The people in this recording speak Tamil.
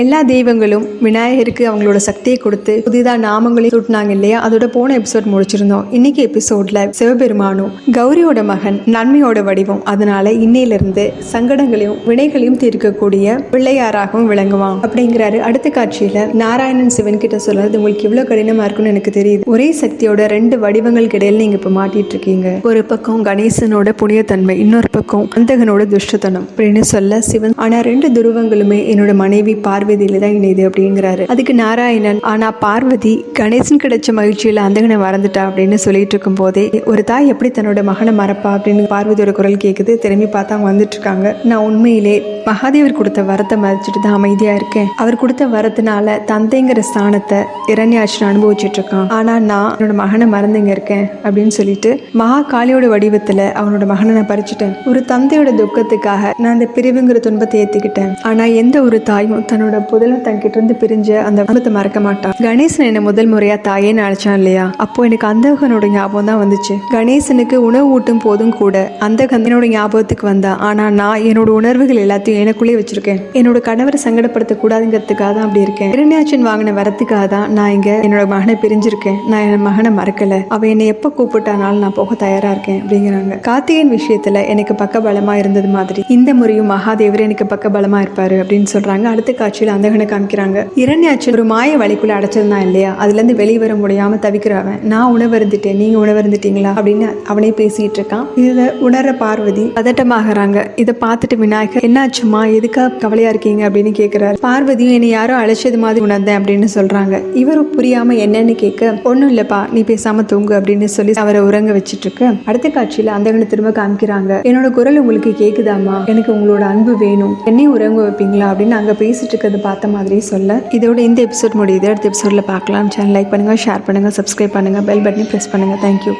எல்லா தெய்வங்களும் விநாயகருக்கு அவங்களோட சக்தியை கொடுத்து புதிதாக நாமங்களையும் சூட்டினாங்க இல்லையா? அதோட போன எபிசோட் முடிச்சிருந்தோம். இன்னைக்கு எபிசோட்ல சிவபெருமானும் கௌரியோட மகன் நன்மையோட வடிவம், அதனால இன்னையிலிருந்து சங்கடங்களையும் வினைகளையும் தீர்க்கக்கூடிய பிள்ளையாராகவும் விளங்குவான் அப்படிங்கிறாரு. அடுத்த காட்சியில நாராயணன் சிவன் கிட்ட சொல்றது, உங்களுக்கு இவ்வளவு கடினமா இருக்குன்னு எனக்கு தெரியுது. ஒரே சக்தியோட ரெண்டு வடிவங்களுக்கு இடையில நீங்க இப்ப மாட்டிட்டு இருக்கீங்க. ஒரு பக்கம் கணேசனோட புனியத்தன்மை, இன்னொரு பக்கம் அந்தகனோட துஷ்டத்தனம் அப்படின்னு சொல்ல சிவன், ஆனா ரெண்டு துருவங்களுமே என்னோட மனைவி பார்வதியில தான் இணையுது அப்படிங்கிறாரு. அதுக்கு நாராயணன், ஆனா பார்வதி கணேசன் கிடைச்ச மகிழ்ச்சியில அந்தகனை மறந்துட்டா அப்படின்னு சொல்லிட்டு இருக்கும் போதே, ஒரு தாய் எப்படி தன்னோட மகனை மறப்பா அப்படின்னு பார்வதியோட குரல் கேக்குது. திரும்பி பார்த்தா அவங்க வந்துட்டு இருக்காங்க. நான் உண்மையிலே மகாதேவர் கொடுத்த வரத்தை மதிச்சுட்டு தான் அமைதியா இருக்கேன். அவர் கொடுத்த வரத்தினால தந்தைங்கிற ஸ்தானத்தை இரண்யாட்சன் அனுபவிச்சுட்டு இருக்கான். ஆனா நான் என்னோட மகனை மறந்துங்க இருக்கேன் அப்படின்னு சொல்லிட்டு மகா காளியோட வடிவத்துல அவனோட மகனை நான் பறிச்சுட்டேன். ஒரு தந்தையோட துக்கத்துக்காக நான் அந்த பிரிவுங்கிற துன்பத்தை ஏத்துக்கிட்டேன். ஆனா எந்த ஒரு தாயும் தன்னோட புதல தங்கிட்ட இருந்து பிரிஞ்ச அந்த துன்பத்தை மறக்க மாட்டான். கணேசன் என்ன முதல் முறையா தாயே நினைச்சான் இல்லையா? அப்போ எனக்கு அந்தகனோட ஞாபகம் தான் வந்துச்சு. கணேசனுக்கு உணவு ஊட்டும் போதும் கூட அந்தகன் என்னோட ஞாபகத்துக்கு வந்தா. ஆனா நான் என்னோட உணர்வுகள் எல்லாத்தையும் எனக்குள்ளே வச்சிருக்கேன். என்னோட கணவரை சங்கடப்படுத்த கூடாதுங்கிறதுக்காக தான் அப்படி இருக்கேன். இரண்யாட்சன் வாங்கின வரத்துக்காக தான் நான் இங்க என்னோட மகனை பிரிஞ்சிருக்கேன். நான் என் மகனை மறக்கல. அவ என்னை எப்ப கூப்பிட்டானாலும் நான் போக தயாரா இருக்கேன் அப்படிங்கிறாங்க. கார்த்திகேயன் விஷயத்துல எனக்கு பக்க பலமா இருந்தது மாதிரி இந்த முறையும் மகாதேவர் எனக்கு பக்க பலமா இருப்பாரு அப்படின்னு சொல்றாங்க. அடுத்த காட்சியில அந்தகனை காமிக்கிறாங்க. இரண்யாட்சன் ஒரு மாய வலைக்குள்ள அடைச்சிருந்தான் இல்லையா? அதுல இருந்து வெளியே வர முடியாம தவிக்கிறவன், நான் உணவருந்துட்டேன், நீங்க உணவருந்துட்டீங்களா அப்படின்னு அவனே பேசிட்டு இருக்கான். இதுல உணர்ற பார்வதி பதட்டமாகறாங்க. இதை பார்த்துட்டு விநாயகர், என்னாச்சுமா, எதுக்காக கவலையா இருக்கீங்க அப்படின்னு கேட்கிறாரு. பார்வதியும் என்னை யாரோ அழைச்சது மாதிரி உணர்ந்தேன் அப்படின்னு சொல்றாங்க. இவரும் புரியாம என்னன்னு கேட்க, ஒன்னும் இல்லப்பா, நீ பேசாம தூங்கு அப்படின்னு சொல்லி அவரை உறங்க வச்சிட்டு இருக்கு. அடுத்த காட்சியில அந்தகனை திரும்ப காமிக்கிறாங்க. என்னோட குரல் உங்களுக்கு கேக்குதாமா? எனக்கு உங்களோட அன்பு வேணும், என்னையும் உறங்க வைப்பீங்களா அப்படின்னு அங்க பேசிட்டு இருக்கிறது பார்த்த மாதிரி சொல்ல, இதோட இந்த எபிசோட் முடியுது. அடுத்த எபிசோட்ல பார்க்கலாம். சேனல் லைக் பண்ணுங்க, ஷேர் பண்ணுங்க, சப்ஸ்கிரைப் பண்ணுங்க, பெல் பட்டனை பிரஸ் பண்ணுங்க. தேங்க்யூ.